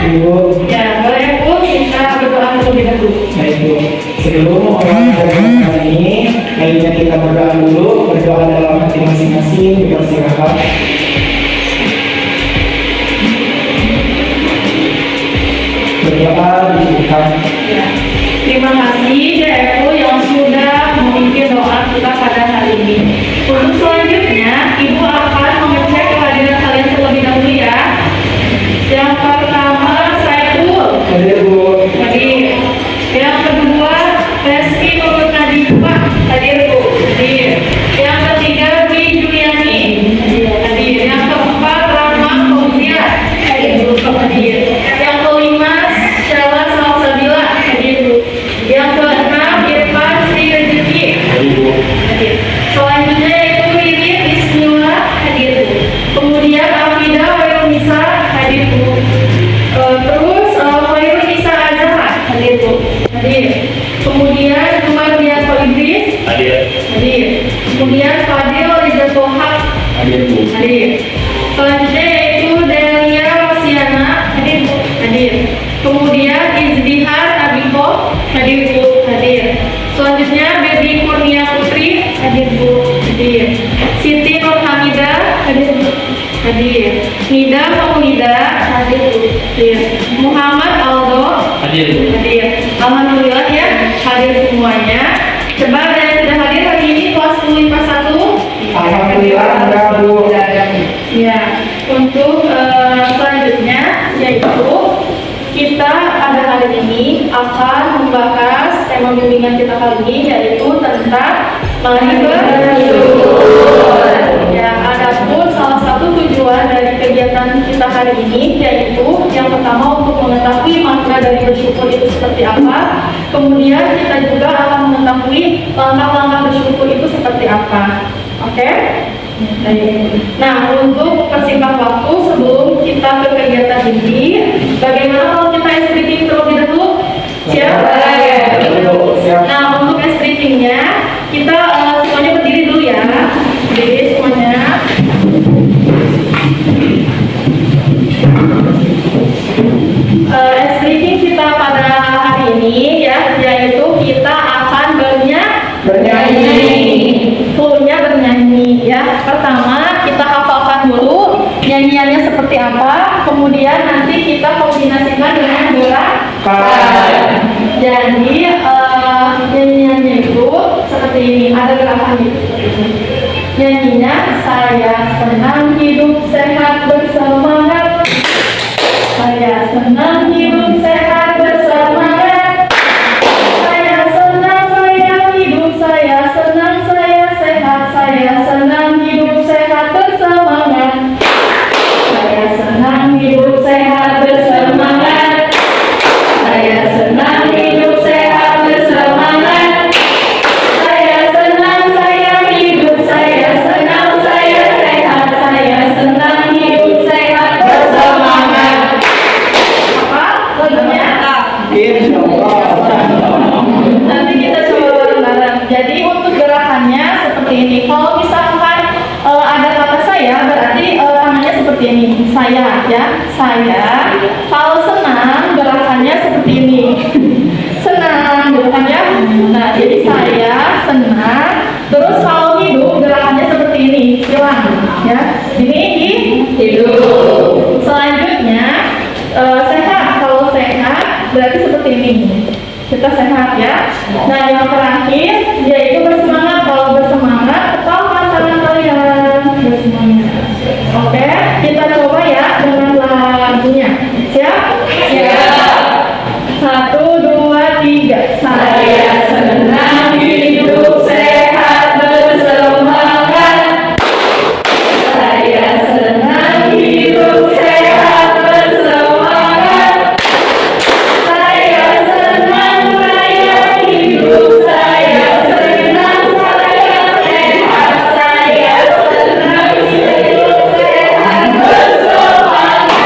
Ibu. Ya, boleh Bu, kita berdoa terlebih dahulu. Baik Bu, sebelum orang ini, baiknya kita berdoa dulu, berdoa dalam hati masing-masing, beristirahat. Berdoa di Tuhan. Ya. Terima kasih DFU yang sudah memimpin doa kita pada hari ini. Untuk selanjutnya, Ibu akan mengecek kehadiran kalian terlebih dahulu ya. Yang pertama, Saiful. Hadir Bu. Hadir. Yang kedua, Reski Nurul Nadifa. Hadir Bu. Hadir. Yang ketiga, Dwi Juliani. Hadir. Yang keempat, Rama Fauzia. Hadir Bu. Hadir. Yang kelima, Syala Salsabila. Hadir Bu. Yang keenam, Irfan Sri Rezeki. Hadir. Selanjutnya itu Riri Bismillah. Hadir Bu. Kemudian Afida Wairunisa. Hadir Bu. Terus Khairul Nisa Azhar. Hadir Bu. Hadir. Kemudian Jumaria Idris. Hadir. Hadir. Kemudian Fadil Rizatul Haq. Hadir Bu. Hadir. Selanjutnya yaitu Delia Rosiana. Hadir Bu. Hadir. Kemudian Izdihar Abiko. Hadir Bu. Hadir. Selanjutnya Baby Kurnia Putri. Hadir Bu. Hadir. Siti Nur Hamidah. Hadir Bu. Hadir. Nida Maulida. Hadir Bu. Hadir. Muhammad Aldo. Hadir Bu. Hadir. Alhamdulillah ya, hadir semuanya. Coba ada yang sudah hadir hari ini kelas 10 IPA 1. Alhamdulillah ada Bu. Ya, untuk selanjutnya yaitu kita pada hari ini akan membahas tema bimbingan kita kali ini yaitu tentang mari bersyukur. Ya, adapun salah satu tujuan dari kegiatan kita hari ini yaitu yang pertama untuk mengetahui makna dari bersyukur itu seperti apa. Kemudian kita juga akan mengetahui langkah-langkah bersyukur itu seperti apa. Oke? Nah, untuk persingkat waktu sebelum kita ke kegiatan ini, bagaimana kalau kita ice breaking terlebih dahulu? Siap? Nah, untuk ice breakingnya kita semuanya berdiri dulu ya. Berdiri semuanya. Ice breaking kita pada hari ini ya, yaitu kita akan bernyanyi. Cluenya bernyanyi ya. Pertama kita hafalkan dulu nyanyiannya seperti apa, kemudian nanti kita kombinasikan dengan gerakan. Jadi nyanyiannya itu seperti ini, ada gerakan itu seperti ini. Nyanyinya saya senang hidup sehat bersemangat. Saya senang hidup sehat bersemangat. Saya senang saya hidup, saya senang saya sehat, saya senang hidup sehat bersemangat. Saya senang hidup sehat bersemangat. Saya senang hidup sehat bersemangat. Saya senang saya hidup, saya senang saya sehat, saya senang hidup sehat bersemangat. Apa lagunya? Nanti kita coba bareng-bareng. Jadi untuk gerakannya seperti ini. Kalau misalkan ada kata saya, berarti tangannya seperti ini. Saya ya, saya. Kalau senang, gerakannya seperti ini. Senang, gerakannya. Nah, jadi saya senang. Terus kalau hidup, gerakannya seperti ini. Silang ya. Ini hidup. Selanjutnya sehat. Kalau sehat, berarti seperti ini. Kita sehat ya. Nah, yang terakhir yaitu bersemangat. Kalau bersemangat, ketahuan tangan kalian bersemangat. Oke, kita coba ya dengan lagunya. Siap? Siap. 1, 2, 3. Saya senang hidup sehat bersemangat. Saya senang hidup sehat bersemangat. Saya senang saya hidup, saya senang saya sehat, saya senang hidup sehat bersemangat.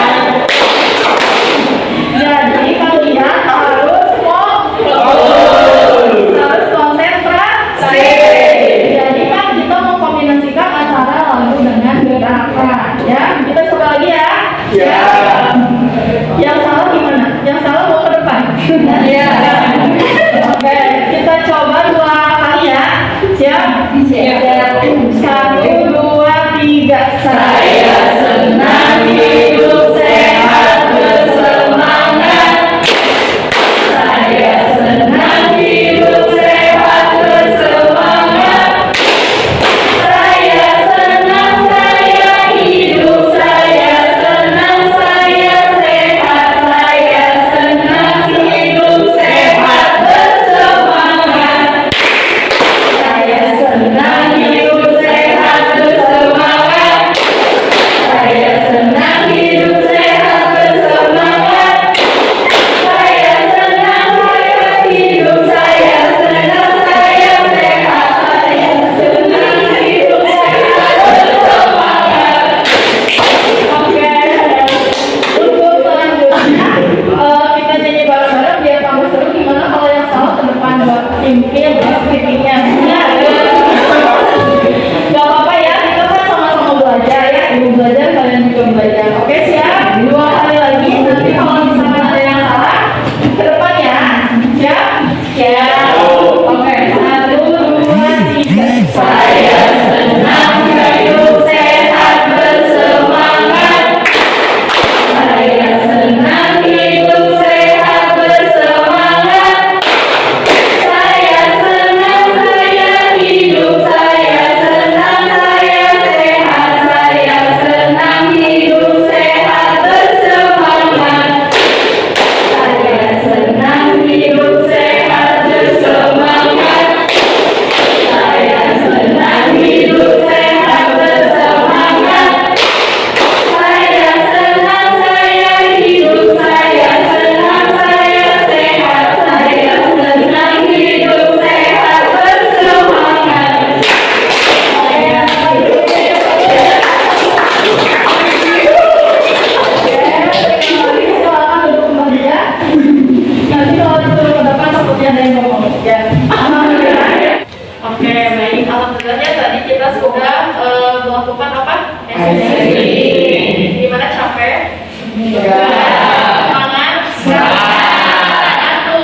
Semangat. Satu.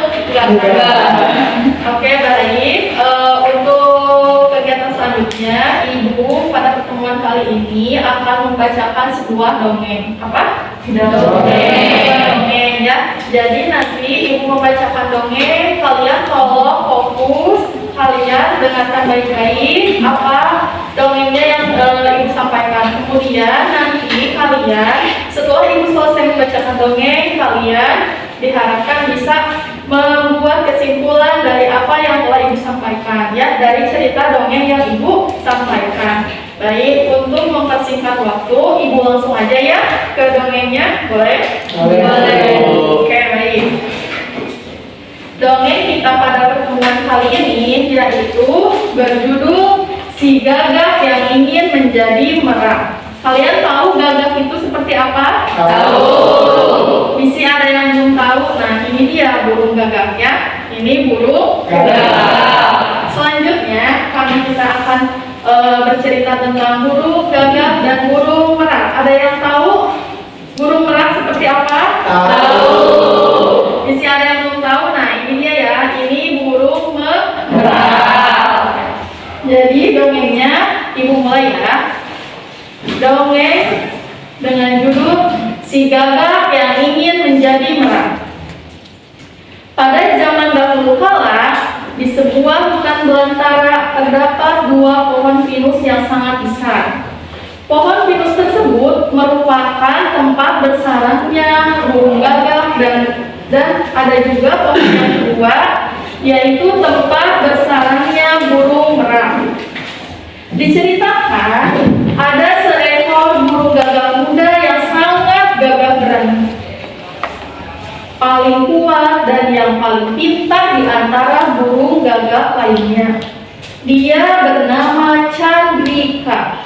Oke, baik. Untuk kegiatan selanjutnya, Ibu pada pertemuan kali ini akan membacakan sebuah dongeng. Apa? Dongeng ya. Jadi nanti Ibu membacakan dongeng, kalian tolong fokus, kalian dengarkan baik-baik apa dongengnya yang Ibu sampaikan. Kemudian nanti kalian setelah Ibu selesai membacakan dongeng, kalian diharapkan bisa membuat kesimpulan dari apa yang telah Ibu sampaikan ya, dari cerita dongeng yang Ibu sampaikan. Baik, untuk mempersingkat waktu, Ibu langsung aja ya ke dongengnya, boleh? Boleh. Oke, baik. Dongeng kita pada pertemuan kali ini yaitu berjudul Si Gagak yang Ingin Menjadi Merah. Kalian tahu gagak itu seperti apa? Tahu. Misi ada yang belum tahu. Nah, ini dia burung gagaknya. Ini burung gagak. Selanjutnya kita akan bercerita tentang burung gagak dan burung merak. Ada yang tahu burung merak seperti apa? Tahu. Misi ada yang belum tahu. Nah, ini dia ya. Ini burung merak. Jadi dongengnya Ibu mulai ya. Dongeng dengan judul Si Gagak yang Ingin Menjadi Merah. Pada zaman dahulu kala, di sebuah hutan belantara terdapat dua pohon pinus yang sangat besar. Pohon pinus tersebut merupakan tempat bersarangnya burung gagak dan ada juga pohon yang kedua, yaitu tempat bersarangnya burung merak. Diceritakan ada seekor burung gagak muda yang sangat gagah berani, paling kuat dan yang paling pintar di antara burung gagak lainnya. Dia bernama Chandrika.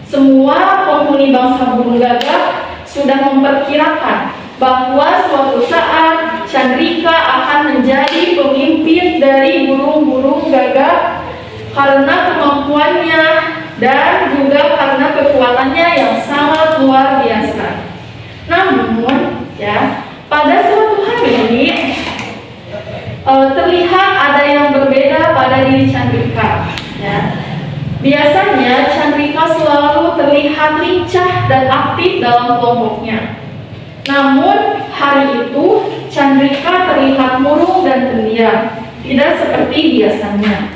Semua penghuni bangsa burung gagak sudah memperkirakan bahwa suatu saat Chandrika akan menjadi pemimpin dari burung-burung gagak karena kemampuannya dan juga karena kekuatannya yang sangat luar biasa. Namun, ya, pada suatu hari terlihat ada yang berbeda pada diri Chandrika. Ya. Biasanya Chandrika selalu terlihat lincah dan aktif dalam kelompoknya. Namun hari itu Chandrika terlihat murung dan pendiam, tidak seperti biasanya.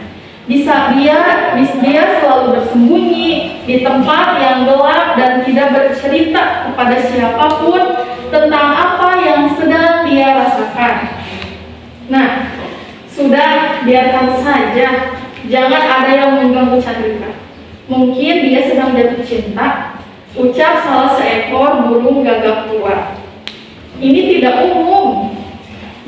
Dia selalu bersembunyi di tempat yang gelap dan tidak bercerita kepada siapapun tentang apa yang sedang dia rasakan. Nah, sudah, biarkan saja. Jangan ada yang mengganggu Chandrika. Mungkin dia sedang jatuh cinta, ucap salah seekor burung gagak tua. Ini tidak umum.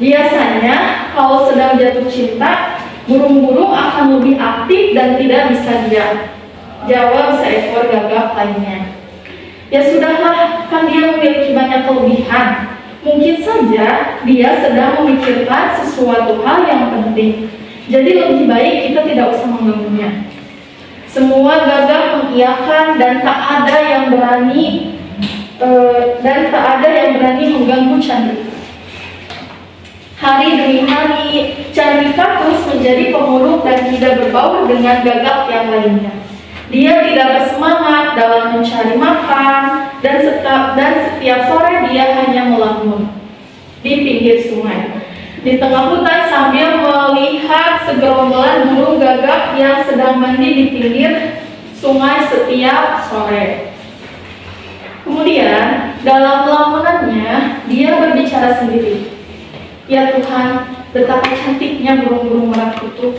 Biasanya kalau sedang jatuh cinta, burung-burung akan lebih aktif dan tidak bisa diam, jawab seekor gagak lainnya. Ya sudahlah, kan dia memiliki banyak kelebihan. Mungkin saja dia sedang memikirkan sesuatu hal yang penting. Jadi lebih baik kita tidak usah mengganggunya. Semua gagak mengiyakan dan tak ada yang berani mengganggu Chandrika. Hari demi hari, Chandrika terus menjadi pemurung dan tidak berbaur dengan gagak yang lainnya. Dia tidak bersemangat dalam mencari makan dan setiap sore dia hanya melamun di pinggir sungai, di tengah hutan sambil melihat segerombolan burung gagak yang sedang mandi di pinggir sungai setiap sore. Kemudian dalam lamunannya dia berbicara sendiri. Ya Tuhan, betapa cantiknya burung-burung merak itu.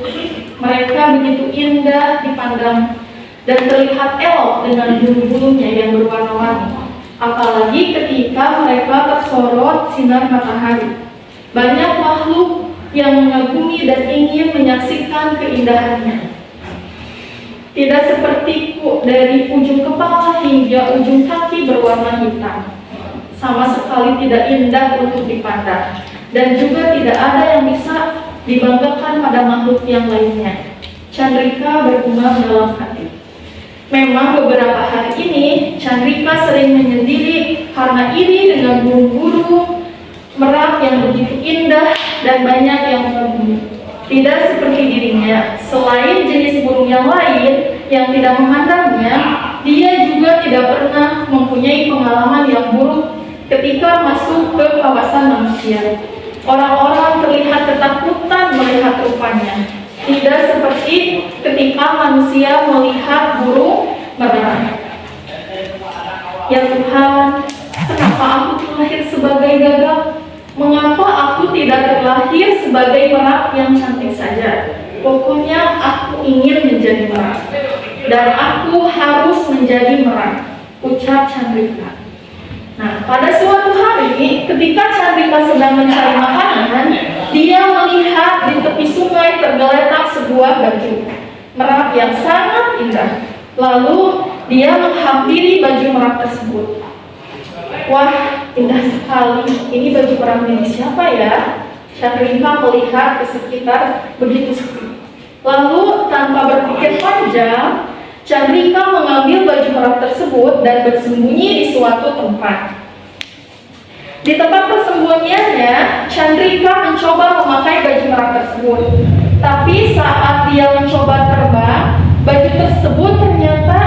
Mereka begitu indah dipandang dan terlihat elok dengan bulu-bulunya yang berwarna-warni. Apalagi ketika mereka tersorot sinar matahari. Banyak makhluk yang mengagumi dan ingin menyaksikan keindahannya. Tidak sepertiku, dari ujung kepala hingga ujung kaki berwarna hitam. Sama sekali tidak indah untuk dipandang. Dan juga tidak ada yang bisa dibanggakan pada makhluk yang lainnya. Chandrika bergumam dalam hati. Memang beberapa hari ini Chandrika sering menyendiri karena iri dengan burung-burung merak yang begitu indah dan banyak yang membunuh. Tidak seperti dirinya, selain jenis burung yang lain yang tidak memandangnya, dia juga tidak pernah mempunyai pengalaman yang buruk ketika masuk ke kawasan manusia. Orang-orang terlihat ketakutan melihat rupanya, tidak seperti ketika manusia melihat burung merak. Ya Tuhan, kenapa aku terlahir sebagai gagak? Mengapa aku tidak terlahir sebagai merak yang cantik saja? Pokoknya aku ingin menjadi merak, dan aku harus menjadi merak, ucap Chandrika. Nah, pada suatu hari, ketika Chandrika sedang mencari makanan, dia melihat di tepi sungai tergeletak sebuah baju merak yang sangat indah. Lalu dia menghampiri baju merak tersebut. Wah, indah sekali. Ini baju merak milik siapa ya? Chandrika melihat ke sekitar begitu sepi. Lalu tanpa berpikir panjang, Chandrika mengambil baju merak tersebut dan bersembunyi di suatu tempat. Di tempat persembunyiannya, Chandrika mencoba memakai baju merak tersebut. Tapi saat dia mencoba terbang, baju tersebut ternyata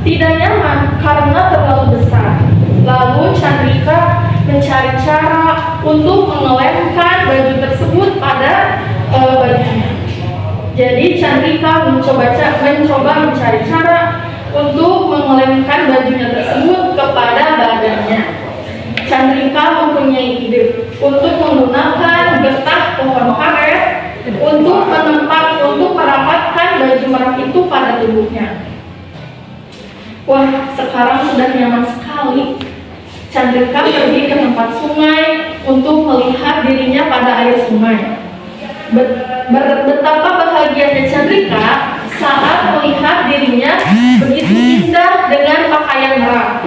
tidak nyaman karena terlalu besar. Lalu Chandrika mencari cara untuk mengelemkan baju tersebut pada bajunya. Jadi Chandrika mencoba mencari cara untuk mengelemkan bajunya tersebut kepada badannya. Chandrika mempunyai ide untuk menggunakan getah pohon karet untuk merapatkan baju merak itu pada tubuhnya. Wah, sekarang sudah nyaman sekali. Chandrika pergi ke tempat sungai untuk melihat dirinya pada air sungai. Betapa bahagianya Chandrika saat melihat dirinya begitu indah dengan pakaian merak.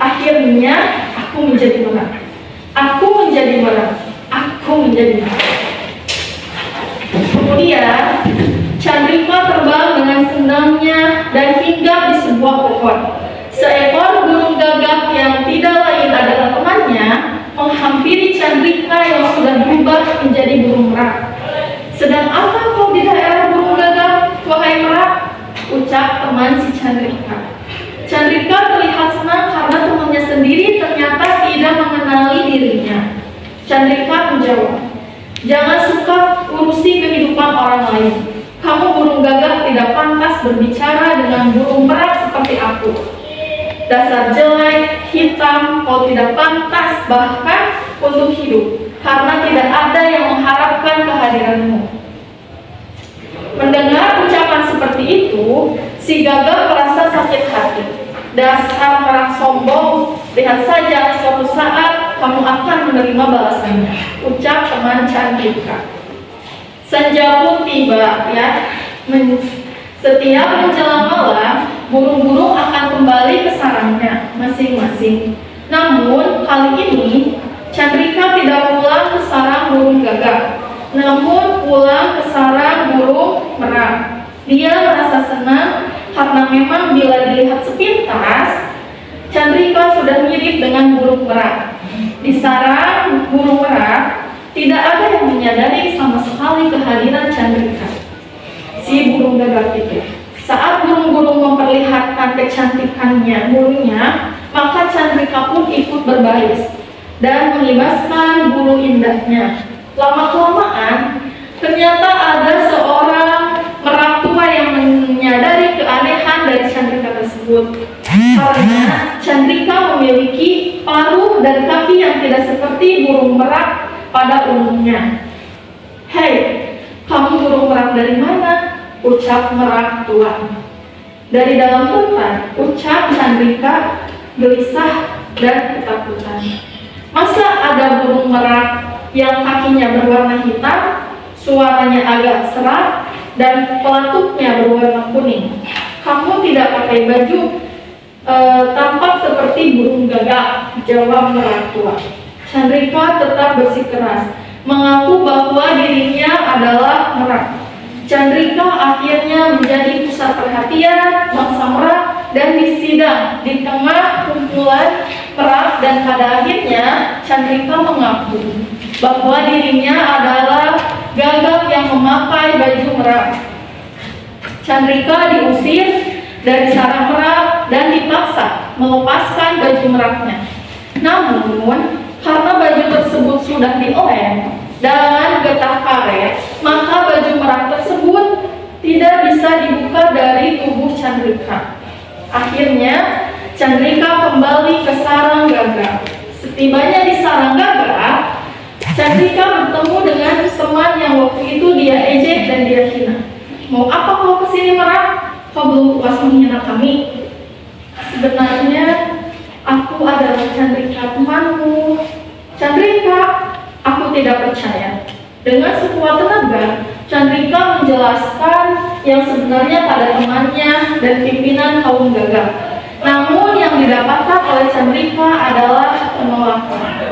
Akhirnya aku menjadi merak. Aku menjadi merak. Aku menjadi merak. Kemudian Chandrika terbang dengan senangnya dan hinggap di sebuah pohon. Seekor burung gagak yang tidak lain adalah temannya menghampiri Chandrika yang sudah berubah menjadi burung merak. Sedang apa kau di daerah burung gagak, wahai merak? Ucap teman si Chandrika. Chandrika terlihat senang karena temannya sendiri ternyata tidak mengenali dirinya. Chandrika menjawab, jangan suka urusi kehidupan orang lain. Kamu burung gagak tidak pantas berbicara dengan burung merak seperti aku. Dasar jelek, hitam, kau tidak pantas bahkan untuk hidup, karena tidak ada yang mengharapkan kehadiranmu. Mendengar ucapan seperti itu, si gagak merasa sakit hati. Dasar merak sombong, lihat saja suatu saat kamu akan menerima balasannya, ucap teman Chandrika. Senja pun tiba, ya. Setiap menjelang malam, burung-burung akan kembali ke sarangnya masing-masing. Namun kali ini Chandrika tidak pulang ke sarang burung gagak, namun pulang ke sarang burung merak. Dia merasa senang karena memang bila dilihat sepintas, Chandrika sudah mirip dengan burung merak. Di sarang burung merak tidak ada yang menyadari sama sekali kehadiran Chandrika, si burung gagak itu. Saat burung-burung memperlihatkan kecantikannya burungnya, maka Chandrika pun ikut berbaris dan mengibaskan bulu indahnya. Lama-kelamaan, ternyata ada seorang merak tua yang menyadari keanehan dari Chandrika tersebut. Karena Chandrika memiliki paruh dan kaki yang tidak seperti burung merak pada umumnya. Hei, kamu burung merak dari mana? Ucap merak tua. Dari dalam hutan, ucap Chandrika gelisah dan ketakutan. Masa ada burung merak yang kakinya berwarna hitam, suaranya agak serak, dan pelatuknya berwarna kuning? Kamu tidak pakai baju, tampak seperti burung gagak, jawab merak tua. Chandrika tetap bersikeras, mengaku bahwa dirinya adalah merak. Chandrika akhirnya menjadi pusat perhatian bangsa merak dan disidang di tengah kumpulan merak, dan pada akhirnya Chandrika mengaku bahwa dirinya adalah gagak yang memakai baju merak. Chandrika diusir dari sarang merak dan dipaksa melepaskan baju meraknya. Namun, karena baju tersebut sudah dilem dan getah karet, maka baju merak tersebut tidak bisa dibuka dari tubuh Chandrika. Akhirnya, Chandrika kembali ke sarang gagak. Setibanya di sarang gagak, Chandrika bertemu dengan teman yang waktu itu dia ejek dan dia hina. Mau apa kau kesini merak? Kau belum puas menghina kami. Sebenarnya aku adalah Chandrika, temanmu. Chandrika, aku tidak percaya. Dengan sekuat tenaga, Chandrika menjelaskan yang sebenarnya pada temannya dan pimpinan kaum gagak. Namun yang didapatkan oleh Chandrika adalah penolakan.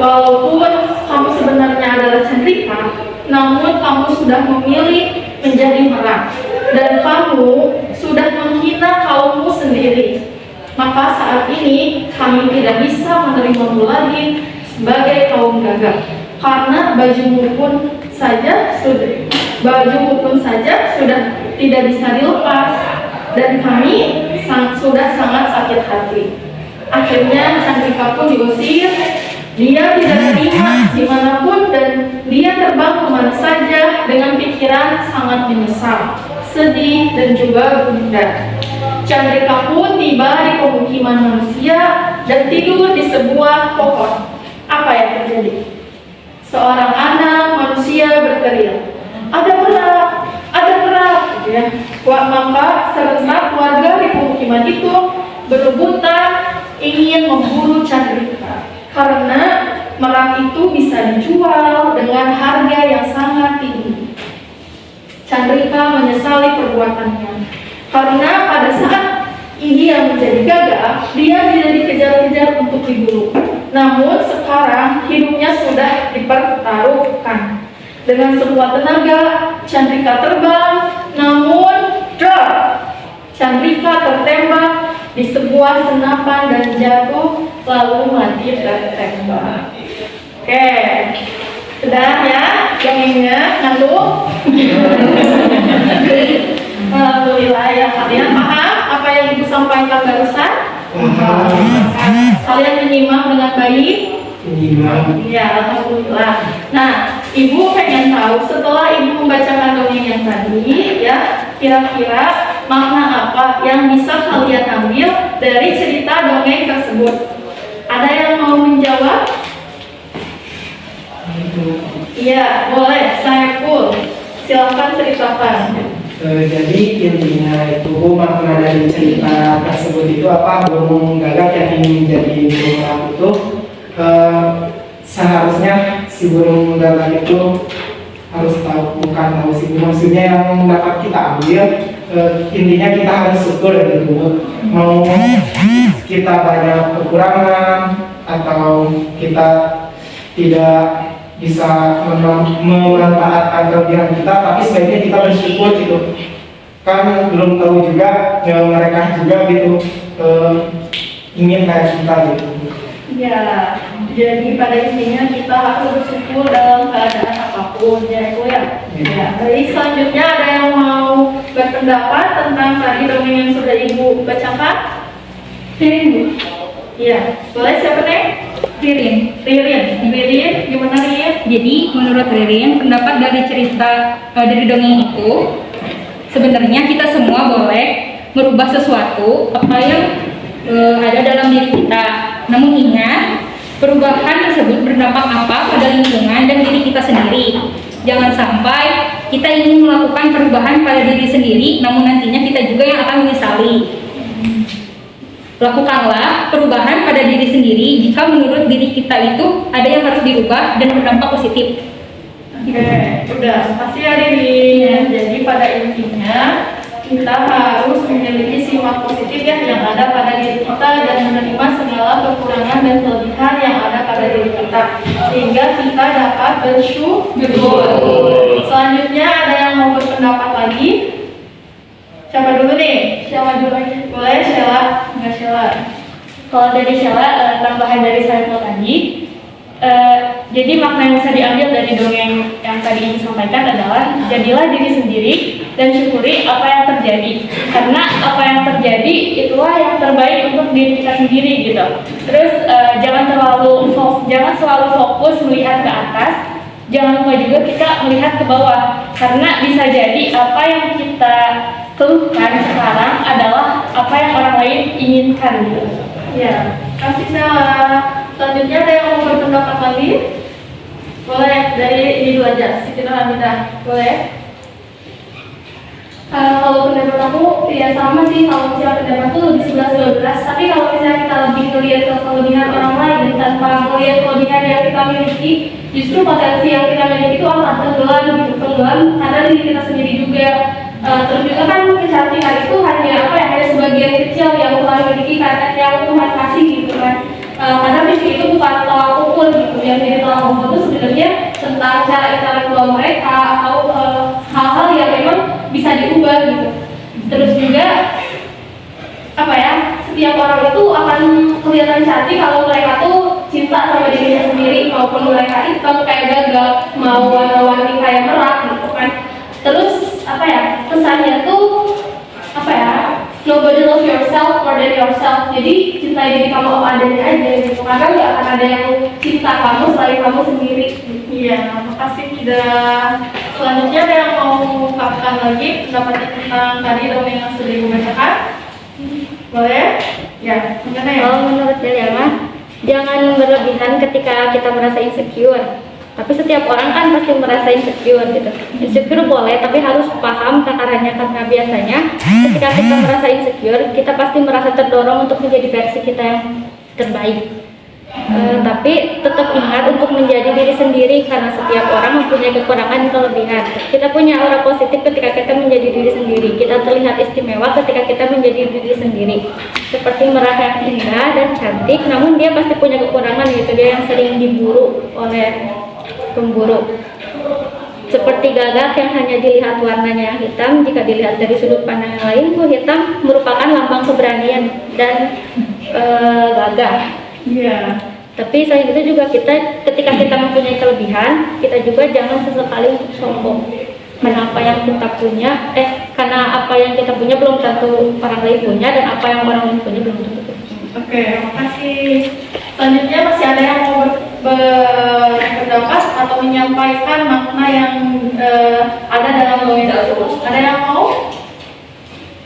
Walaupun kamu sebenarnya adalah Chandrika, namun kamu sudah memilih menjadi merak, dan kamu sudah menghina kaummu sendiri. Maka saat ini kami tidak bisa menerimamu lagi sebagai kaum gagak, karena bajumu pun saja sudah tidak bisa dilepas, dan kami sudah sangat sakit hati. Akhirnya Chandrika pun diusir. Dia tidak terima dimanapun, dan dia terbang kemana saja dengan pikiran sangat menyesal, sedih, dan juga gundah. Chandrika pun tiba di pemukiman manusia dan tidur di sebuah pohon. Apa yang terjadi? Seorang anak manusia berteriak, ada merak, gitu ya. Maka serentak warga di pemukiman itu berebutan ingin memburu Chandrika, karena merak itu bisa dijual dengan harga yang sangat tinggi. Chandrika menyesali perbuatannya, karena pada saat dia menjadi gagak, dia tidak dikejar-kejar untuk diburu. Namun sekarang hidupnya sudah dipertaruhkan. Dengan sekuat tenaga, Chandrika terbang, namun Chandrika tertembak di sebuah senapan dan jatuh, lalu mati tertembak. Oke, sudah ya dongengnya, ngantuk? Alhamdulillah ya, kalian paham apa yang ibu sampaikan barusan? Kalian menyimak dengan baik? Ya, alhamdulillah. Nah, ibu pengen tahu setelah ibu membacakan dongeng yang tadi, ya, kira-kira makna apa yang bisa kalian ambil dari cerita dongeng tersebut? Ada yang mau menjawab? Iya, boleh. Saya pun. Silakan ceritakan. Jadi intinya itu makna dari cerita tersebut itu apa? Burung gagak yang ingin menjadi burung merak itu seharusnya si burung gagak itu harus tahu, bukan tahu sih, maksudnya yang dapat kita ambil, intinya kita harus syukur dari dulu. Mau kita banyak kekurangan atau kita tidak bisa memanfaatkan kelebihan kita, tapi sebaiknya kita bersyukur gitu. Kan belum tahu juga mereka juga gitu ingin kayak kita gitu. Ya, jadi pada intinya kita harus bersyukur dalam keadaan apapun, ya itu ya. Ya, baik, selanjutnya ada yang mau berpendapat tentang tadi dongeng yang sudah ibu bacakan? Ririn, Iya, boleh siapa nih? Ririn. Ririn, gimana Ririn? Jadi menurut Ririn, pendapat dari cerita dari dongeng itu, sebenarnya kita semua boleh merubah sesuatu apa yang ada dalam diri kita. Namun ingat, perubahan tersebut berdampak apa pada lingkungan dan diri kita sendiri. Jangan sampai kita ingin melakukan perubahan pada diri sendiri, namun nantinya kita juga yang akan menyesali. Lakukanlah perubahan pada diri sendiri jika menurut diri kita itu ada yang harus dirubah dan berdampak positif. Oke, udah, pasti ya Ririn. Jadi pada intinya kita harus memiliki sifat positif ya yang ada pada diri kita dan menerima segala kekurangan dan kelebihan yang ada pada diri kita sehingga kita dapat bersyukur. Selanjutnya ada yang mau berpendapat lagi? Siapa dulu nih? Siapa dulu? Boleh? Kalau dari Sheila, tambahan dari saya tadi, jadi makna yang bisa diambil dari dongeng yang tadi Ibu sampaikan adalah jadilah diri sendiri dan syukuri apa yang terjadi, karena apa yang terjadi itulah yang terbaik untuk diri kita sendiri gitu. Terus jangan selalu fokus melihat ke atas, jangan lupa juga kita melihat ke bawah, karena bisa jadi apa yang kita keluhkan sekarang adalah apa yang orang lain inginkan gitu. Ya, kasih Sheila. Selanjutnya ada yang mau berpendapat lagi? Boleh, dari ini dulu aja, Siti Nurhamidah. Boleh? Kalau pendapat aku ya sama sih, kalau misalnya pendapat tuh lebih 11-12, tapi kalau misalnya kita lebih melihat ke kelebihan orang lain tanpa melihat kelebihan yang kita miliki, justru potensi yang kita miliki itu akan tenggelam karena diri kita sendiri juga. Terus juga kan kecantikan itu hanya hanya sebagian kecil yang Tuhan miliki, karena yang Tuhan kasih gitu kan. Karena fisik itu bukan tolak ukur gitu, yang jadi tolak ukur itu sebenarnya tentang cara intelektual mereka atau hal-hal yang memang bisa diubah gitu. Terus juga setiap orang itu akan kelihatan cantik kalau mereka tuh cinta sama dirinya sendiri, maupun mereka hitam kayak gagal, mau warna-warni kayak merak gitu kan. Terus pesannya tuh nobody love yourself more than yourself. Jadi cintai diri kamu apa adanya aja gitu, karena nggak akan ada yang cinta kamu selain kamu sendiri. Iya, makasih tidak. Selanjutnya ada yang mau mengungkapkan lagi pendapatnya tentang tadi dongeng yang sudah Ibu bacakan? Boleh? Ya, gimana ya? Kalau menurut saya mah jangan berlebihan ketika kita merasa insecure. Tapi setiap orang kan pasti merasa insecure gitu. Insecure boleh, tapi harus paham takarannya, karena biasanya ketika kita merasa insecure, kita pasti merasa terdorong untuk menjadi versi kita yang terbaik. Tapi tetap ingat untuk menjadi diri sendiri, karena setiap orang mempunyai kekurangan dan kelebihan. Kita punya aura positif ketika kita menjadi diri sendiri. Kita terlihat istimewa ketika kita menjadi diri sendiri. Seperti merah yang indah dan cantik, namun dia pasti punya kekurangan gitu. Dia yang sering diburu oleh pemburu. Seperti gagak yang hanya dilihat warnanya yang hitam, jika dilihat dari sudut pandang yang lain, tuh hitam merupakan lambang keberanian dan gagah. Iya. Tapi selain itu juga ketika kita mempunyai kelebihan, kita juga jangan sesekali untuk sombong. Karena apa yang kita punya belum tentu orang lain punya, dan apa yang orang lain punya belum tentu punya. Oke, makasih. Selanjutnya masih ada yang mau berpendapat atau menyampaikan makna yang ada dalam dongeng tersebut? Ada yang mau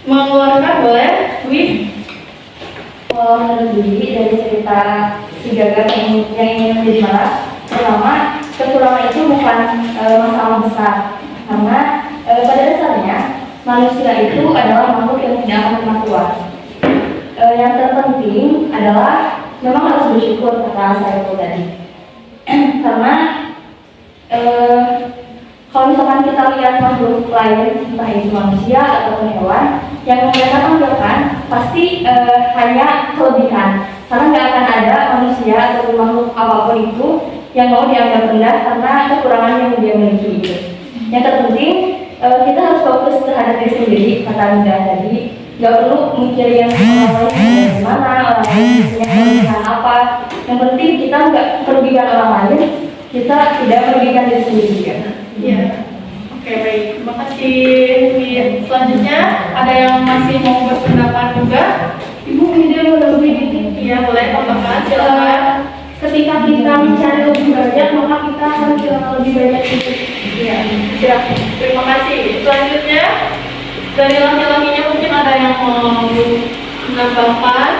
mengeluarkan? Boleh, Dwi? Kalau menurut Dwi, dari cerita si gagak yang ingin menjadi marah, pertama, kekurangan itu bukan masalah besar, karena pada dasarnya manusia itu adalah makhluk yang tidak akan pernah tua. Yang terpenting adalah memang harus bersyukur, kata saya itu tadi. Karena kalau misalkan kita lihat makhluk lain, entah itu manusia atau hewan, yang mereka tampilkan pasti hanya kelebihan. Karena nggak akan ada manusia atau makhluk apapun itu yang mau dianggap rendah karena kekurangan yang dia miliki itu. Yang terpenting kita harus fokus terhadap diri sendiri, kata Bunda tadi. Nggak perlu mikirin orang lain gimana, orang lain punya kelebihan apa. Yang penting kita nggak merugikan orang lain, kita tidak merugikan diri sendiri juga. Iya. Oke, baik. Terima kasih. Selanjutnya ada yang masih mau berpendapat juga? Ibu ide lebih Iya, boleh tambahkan. Silakan. ketika kita mencari lebih banyak, maka kita harus lebih banyak itu. Iya. Ya. Terima kasih. Selanjutnya dari laki-lakinya mungkin ada yang mau menambahkan?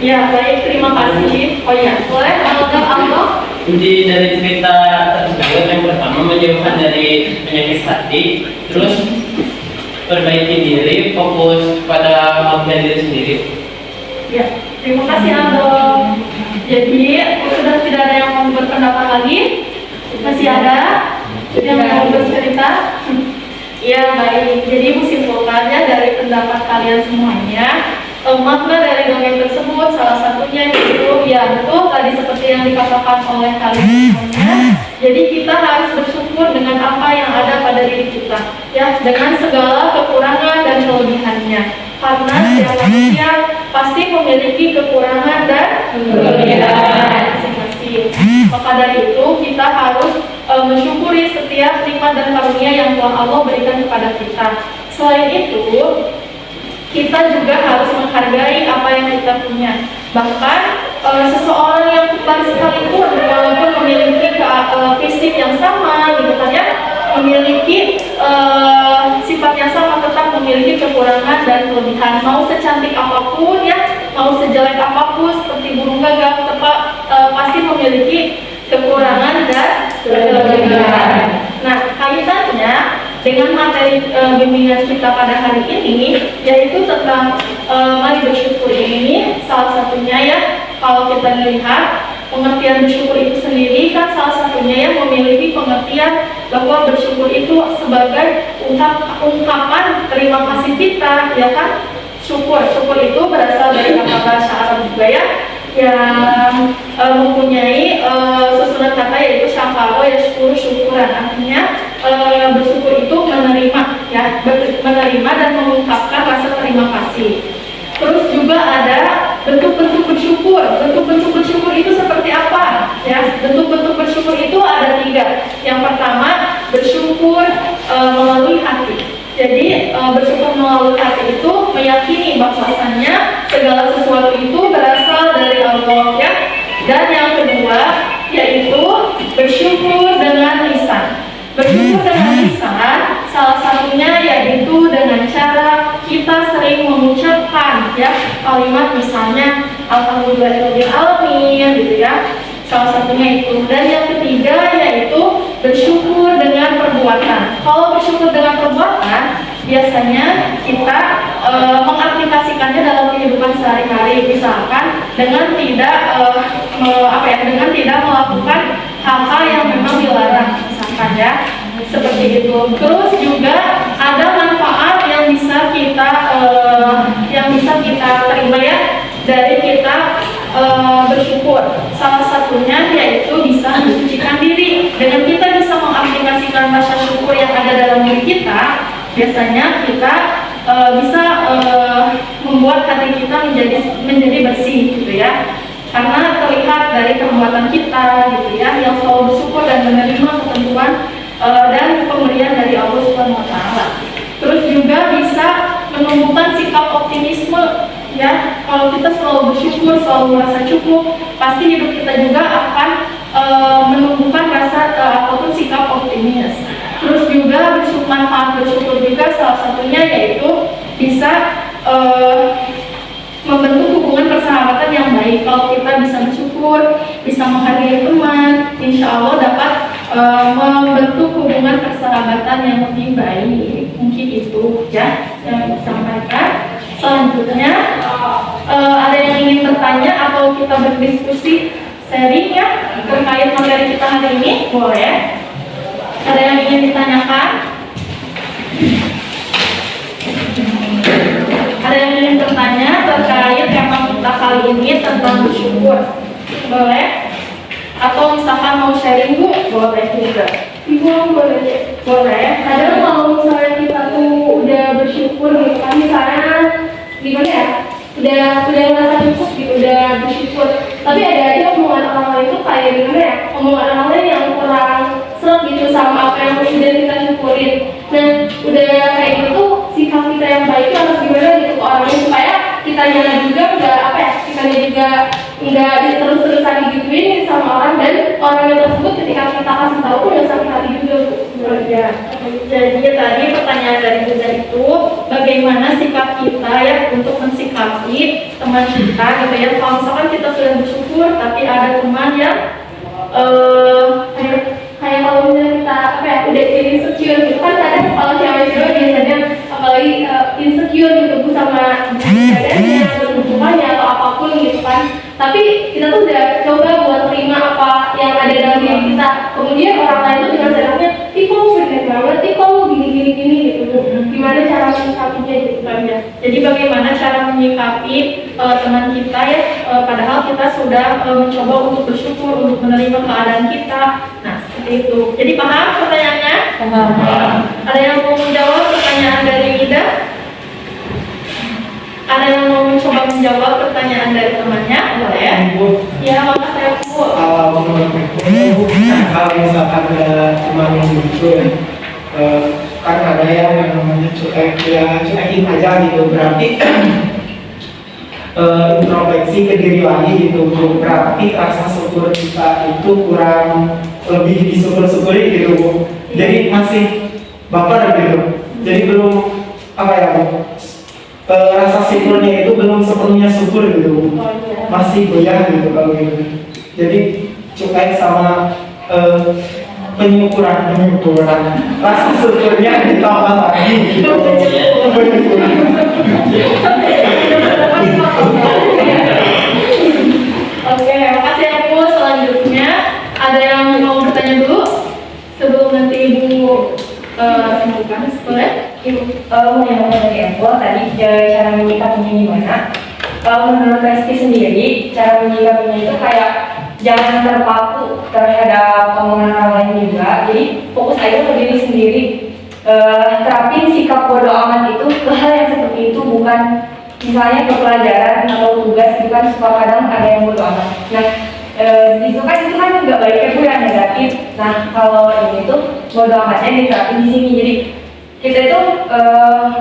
Ya, baik. Terima kasih. Oh ya, boleh menganggap Allah. Inti dari cerita tersebut yang pertama menjauhkan dari penyakit hati, terus perbaiki diri, fokus pada kelebihan diri sendiri. Ya, terima kasih Aldo. Jadi sudah tidak ada yang mau berpendapat lagi? Masih ada yang mau bercerita? Iya, baik. Jadi simpulkannya dari pendapat kalian semuanya, makna dari dongeng tersebut salah satunya itu ya betul tadi seperti yang dikatakan oleh kalian semuanya. Jadi kita harus bersyukur dengan apa yang ada pada diri kita. Yang ya, dengan segala kekurangan dan kelebihannya. Karena setiap manusia pasti memiliki kekurangan dan kelebihan masing-masing. Maka dari itu kita harus mensyukuri setiap nikmat dan karunia yang Tuhan Allah berikan kepada kita. Selain itu, kita juga harus menghargai apa yang kita punya. Bahkan seseorang yang kembar sekalipun, walaupun memiliki fisik yang sama, gitu kan ya, memiliki sifat yang sama, tetap memiliki kekurangan dan kelebihan. Mau secantik apapun ya, mau sejelek apapun seperti burung gagak, pasti memiliki kekurangan dan kelebihan. Nah, kaitannya dengan materi bimbingan kita pada hari ini, yaitu tentang mari bersyukur ini, salah satunya ya, kalau kita lihat pengertian bersyukur itu sendiri kan salah satunya yang memiliki pengertian bahwa bersyukur itu sebagai ungkapan terima kasih kita, ya kan? Syukur itu berasal dari kata bahasa Arab juga ya, yang mempunyai susunan kata yaitu syakaro ya syukuran, artinya bersyukur itu menerima ya, menerima dan mengungkapkan rasa terima kasih. Terus juga ada bentuk-bentuk bersyukur. Bentuk-bentuk bersyukur itu seperti apa? Ya, bentuk-bentuk bersyukur itu ada 3. Yang pertama, bersyukur melalui hati. Jadi bersyukur melalui hati itu meyakini bahwasannya segala sesuatu itu berasal dari Allah ya. Dan yang kedua yaitu bersyukur dengan lisan. Bersyukur dengan lisan salah satunya yaitu dengan cara kita sering mengucapkan ya kalimat misalnya alhamdulillahirobbilalamin gitu ya. Salah satunya itu. Dan yang ketiga yaitu bersyukur dengan perbuatan. Kalau bersyukur dengan perbuatan, biasanya kita mengaplikasikannya dalam kehidupan sehari-hari, misalkan dengan tidak dengan tidak melakukan hal-hal yang memang dilarang, misalkan ya, seperti itu. Terus juga ada manfaat yang bisa kita terima ya dari kita bersyukur. Salah satunya yaitu bisa mensucikan diri. Dengan kita bisa mengaplikasikan rasa syukur yang ada dalam diri kita, biasanya kita bisa membuat hati kita menjadi bersih gitu ya. Karena terlihat dari perbuatan kita gitu ya, yang selalu bersyukur dan menerima ketentuan dan pemberian dari Allah Subhanahu wa taala. Terus juga bisa menumbuhkan sikap optimisme ya. Kalau kita selalu bersyukur, selalu merasa cukup, pasti hidup kita juga akan menumbuhkan rasa ataupun sikap optimis. Terus juga manfaat bersyukur juga salah satunya yaitu bisa membentuk hubungan persahabatan yang baik. Kalau kita bisa bersyukur, bisa menghargai teman, insya Allah dapat membentuk hubungan persahabatan yang lebih baik. Mungkin itu ya yang disampaikan. Selanjutnya ada yang ingin bertanya atau kita berdiskusi sharing ya terkait materi kita hari ini, boleh? Ada yang ingin ditanyakan? Ada yang ingin bertanya terkait tema kita kali ini tentang bersyukur, boleh? Atau misalkan mau sharing Bu, boleh juga. Ibu boleh. Kadang kalau misalnya kita tuh udah bersyukur gitu kan, misalnya gimana ya, udah ngerasa cukup gitu, udah bersyukur, tapi ada aja omongan orang lain tuh kayak gimana ya, omongan orang lain yang kurang seret gitu sama apa yang sudah kita syukurin. Nah udah kayak gitu, sikap kita yang baik itu harus gimana gitu ke orang lain supaya kitanya juga kitanya juga nggak terus-terusan digituin sama orang, dan orang yang tersebut ketika kita kasih tahu pun udah sakit hati juga ya. Jadi tadi pertanyaan dari Bunda itu bagaimana sikap kita ya untuk mensikapi teman kita gitu ya. Kalau misalkan kita sudah bersyukur tapi ada teman yang kayak kalau misalnya kita udah insecure gitu kan, kadang kalau cewek-cewek biasanya apalagi insecure gitu sama badannya, bentukannya atau apapun gitu kan. Tapi kita tuh udah coba buat terima apa yang ada dalam diri kita. Kemudian orang lain tuh dengan seenaknya, ih kok bener banget, ih kok gini gitu. Gimana cara menyikapinya gitu kan ya. Jadi bagaimana cara menyikapi teman kita ya, padahal kita sudah mencoba untuk bersyukur, untuk menerima keadaan kita. Nah seperti itu. Jadi paham pertanyaannya? Ada yang mau menjawab pertanyaan dari Ida? Ada yang mau mencoba menjawab pertanyaan dari temannya? Boleh? Ya, makasih Bu. Kalau misalkan ada teman yang begitu ya, kan ada yang namanya cuek ya, cuekin aja gitu, berarti introspeksi ke diri lagi gitu, berarti rasa syukur kita itu kurang lebih disyukur-syukuri gitu Bu. Jadi masih baper gitu, jadi belum apa ya Bu, rasa syukurnya itu belum sepenuhnya syukur gitu Bu. Masih goyah gitu kalau gitu. Jadi cuek sama penyukuran rasa syukurnya ditambah lagi gitu. Oke, makasih ya Bu. Selanjutnya ada yang mau bertanya dulu sebelum nanti Ibu simpulkan, boleh? Ibu mau yang dari Apple tadi cara menyikapinya gimana? Menurut Resti sendiri, cara menyikapinya itu kayak jangan terpaku terhadap omongan orang lain juga. Jadi fokus aja ke diri sendiri. Terapin sikap bodo amat itu ke hal yang seperti itu, bukan misalnya ke pelajaran atau tugas itu kan suka kadang ada yang bodo amat. Nah, itu kan nggak baik ya Bu, yang negatif. Nah, kalau ini tuh bodo amatnya diterapin di sini. Jadi kita itu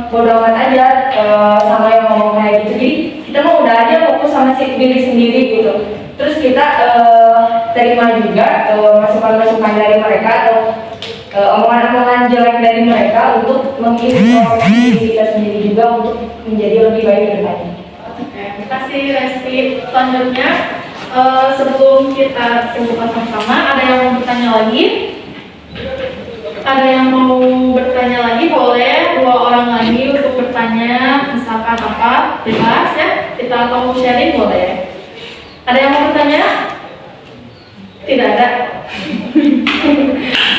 bodo amat aja sama yang ngomong kayak gitu. Jadi kita mau udah aja fokus sama diri sendiri gitu. Terus kita terima juga masukan-masukan dari mereka atau omongan-omongan jelek dari mereka untuk menginspirasi diri kita sendiri juga untuk menjadi lebih baik ke depannya. Oke, terima kasih Resti. Selanjutnya sebelum kita simpulkan sama-sama, ada yang mau bertanya lagi? Ada yang mau bertanya lagi? Boleh, 2 orang lagi untuk bertanya, misalkan apa, bebas ya. Kita mau sharing boleh. Ada yang mau bertanya? Tidak ada.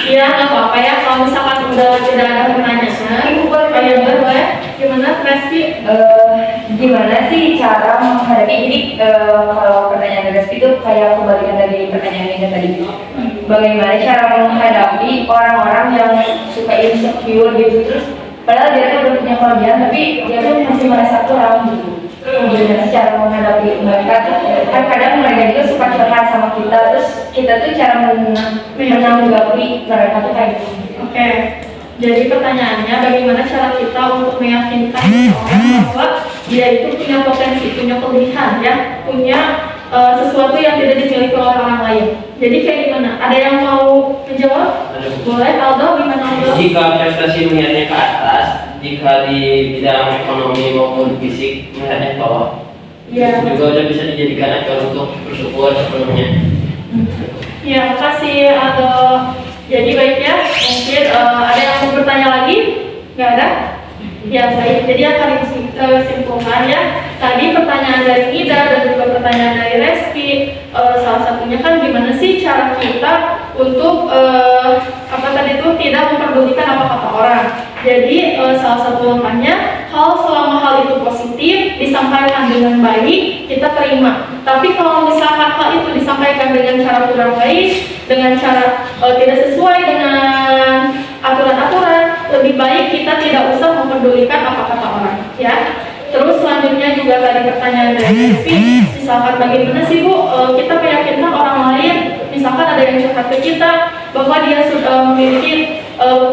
Iya, nggak apa-apa ya. Kalau misalkan udah tidak ada pertanyaan, Ibu boleh ya boleh. Gimana, Resti? Gimana sih cara menghadapi ini? Kalau pertanyaan Resti itu kayak kebalikan dari pertanyaan yang tadi. Bagaimana cara menghadapi orang-orang yang suka insecure gitu, terus padahal dia tuh udah punya kelebihan tapi dia tuh masih merasa kurang gitu. Gimana cara menghadapi mereka tuh? Kan kadang mereka juga suka curhat sama kita, terus kita tuh cara menanggapi mereka tuh kayak gitu. Oke. Jadi pertanyaannya, bagaimana cara kita untuk meyakinkan seseorang bahwa dia itu punya potensi, punya kelebihan, ya, punya sesuatu yang tidak dimiliki oleh orang lain. Jadi kayak gimana? Ada yang mau menjawab? Boleh, Aldo, gimana Aldo? Jika prestasi melihatnya ke atas, jika di bidang ekonomi maupun fisik melihatnya ke bawah, Ya. juga udah bisa dijadikan acuan untuk bersyukur sepenuhnya. Ya, makasih Aldo. Jadi baik ya, mungkin ada yang mau bertanya lagi? Nggak ada? Ya baik, jadi akan simpulkan ya. Tadi pertanyaan dari Ida dan juga pertanyaan dari Reski, salah satunya kan gimana sih cara kita untuk apa tadi itu tidak memperdulikan apa kata orang. Jadi salah satu langkahnya, kalau selama hal itu positif, disampaikan dengan baik, kita terima. Tapi kalau misalkan hal itu disampaikan dengan cara kurang baik, dengan cara tidak sesuai dengan aturan-aturan, lebih baik kita tidak usah memperdulikan apa kata orang, ya. Terus selanjutnya juga tadi pertanyaan dari Reski, misalkan bagaimana sih Bu kita meyakinkan orang lain, misalkan ada yang curhat ke kita bahwa dia sudah memiliki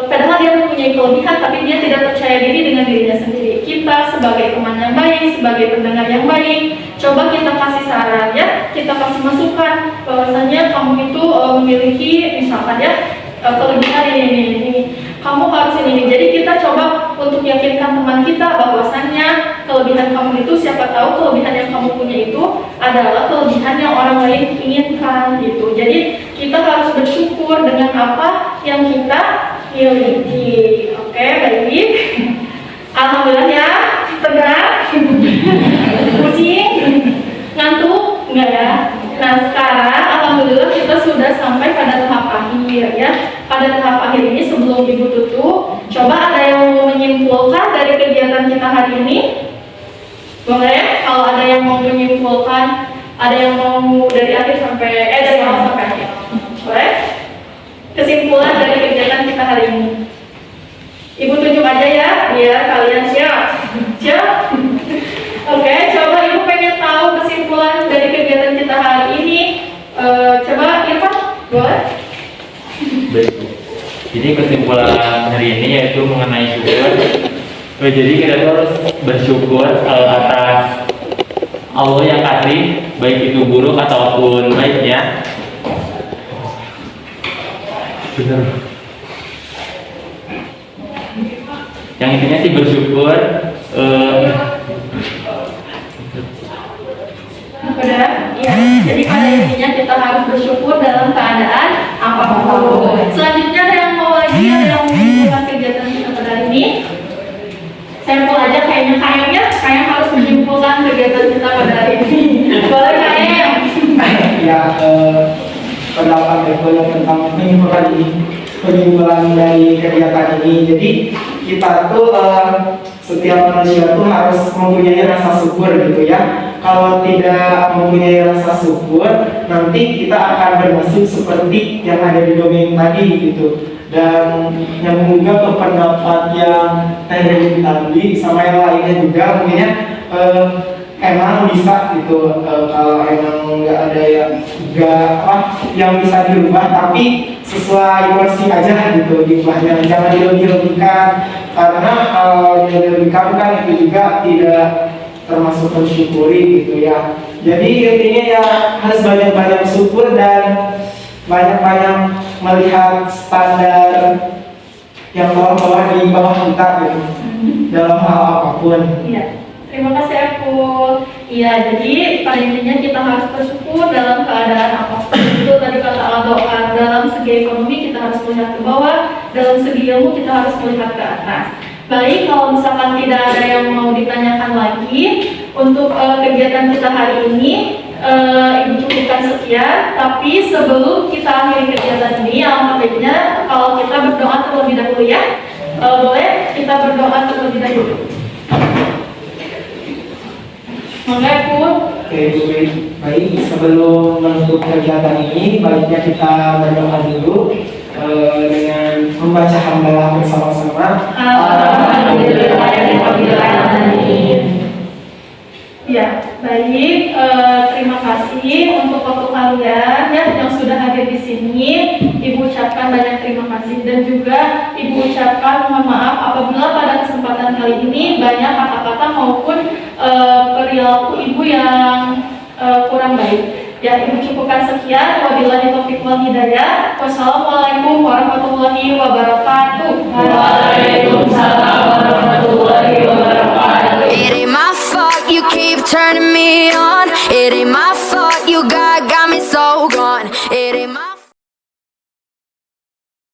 padahal dia mempunyai kelebihan tapi dia tidak percaya diri dengan dirinya sendiri. Kita sebagai teman yang baik, sebagai pendengar yang baik, coba kita kasih saran ya, kita kasih masukan bahwasanya kamu itu memiliki misalkan ya kelebihan ini. Kamu harus ini. Jadi kita coba untuk yakinkan teman kita bahwasannya kelebihan kamu itu, siapa tahu kelebihan yang kamu punya itu adalah kelebihan yang orang lain inginkan gitu. Jadi kita harus bersyukur dengan apa yang kita miliki. Oke, baik. Alhamdulillah ya, tegak, pusing, ngantuk, enggak ya? Nah sekarang alhamdulillah kita sudah sampai pada tahap akhir ya. Pada tahap akhir ini sebelum Ibu tutup, coba ada yang mau menyimpulkan dari kegiatan kita hari ini? Boleh? Kalau ada yang mau menyimpulkan, ada yang mau dari akhir sampai dari awal sampai akhir. Boleh? Kesimpulan dari kegiatan bimbingan kita hari ini. Ibu tunjuk aja ya, biar kalian siap. Siap? Oke, coba Ibu pengen tahu kesimpulan dari kegiatan kita hari ini. Coba Irfan, boleh? Baik. Jadi kesimpulan hari ini yaitu mengenai syukur. Jadi kita tuh harus bersyukur atas Allah yang kasih, baik itu buruk ataupun baiknya. Benar. Yang intinya sih bersyukur. Benar? Iya. Jadi pada intinya kita harus bersyukur dalam keadaan apapun. Selanjutnya ada yang mau lagi, ada yang mau menyimpulkan kegiatan kita pada hari ini? Sampel aja kayaknya harus menyimpulkan kegiatan kita pada hari ini. Boleh kayaknya? Ya, pendapat Eko tentang penyimpulan dari kegiatan ini. Jadi kita tuh setiap manusia tuh harus mempunyai rasa syukur gitu ya. Kalau tidak mempunyai rasa syukur, nanti kita akan bernasib seperti yang ada di dongeng tadi gitu. Dan yang juga ke pendapat yang tadi tadi sama yang lainnya juga mungkinnya emang bisa gitu, kalau emang nggak ada yang bisa dirubah, tapi sesuai porsi aja gitu diubahnya, jangan dilebih-lebihkan, karena kalau dilebih-lebihkan kan itu juga tidak termasuk mensyukuri gitu ya. Jadi intinya ya harus banyak-banyak syukur dan banyak-banyak melihat standar yang bawah-bawah di bawah kita gitu dalam hal apapun. Iya. Terima kasih aku. Iya, jadi pada intinya kita harus bersyukur dalam keadaan apapun. Itu tadi kata Al-Doa, dalam segi ekonomi kita harus melihat ke bawah, dalam segi ilmu kita harus melihat ke atas. Baik, kalau misalkan tidak ada yang mau ditanyakan lagi untuk kegiatan kita hari ini, Ibu cukupkan sekian. Tapi sebelum kita akhiri kegiatan ini, alangkah baiknya kalau kita berdoa terlebih dahulu ya. Boleh kita berdoa terlebih dahulu. Oke, baik, sebelum menutup kegiatan ini, baiknya kita berdoa dulu dengan membaca hamdalah bersama-sama. Ya, baik. Terima kasih untuk waktu kalian ya yang sudah hadir di sini. Ibu ucapkan banyak terima kasih dan juga Ibu ucapkan mohon maaf apabila pada kesempatan kali ini banyak kata-kata maupun perilaku Ibu yang kurang baik. Ya, Ibu cukupkan sekian. Wabillahi taufiq wal hidayah. Wassalamualaikum warahmatullahi wabarakatuh. Waalaikumsalam warahmatullahi wabarakatuh. It ain't my fault you keep turning me on. It ain't my fault you got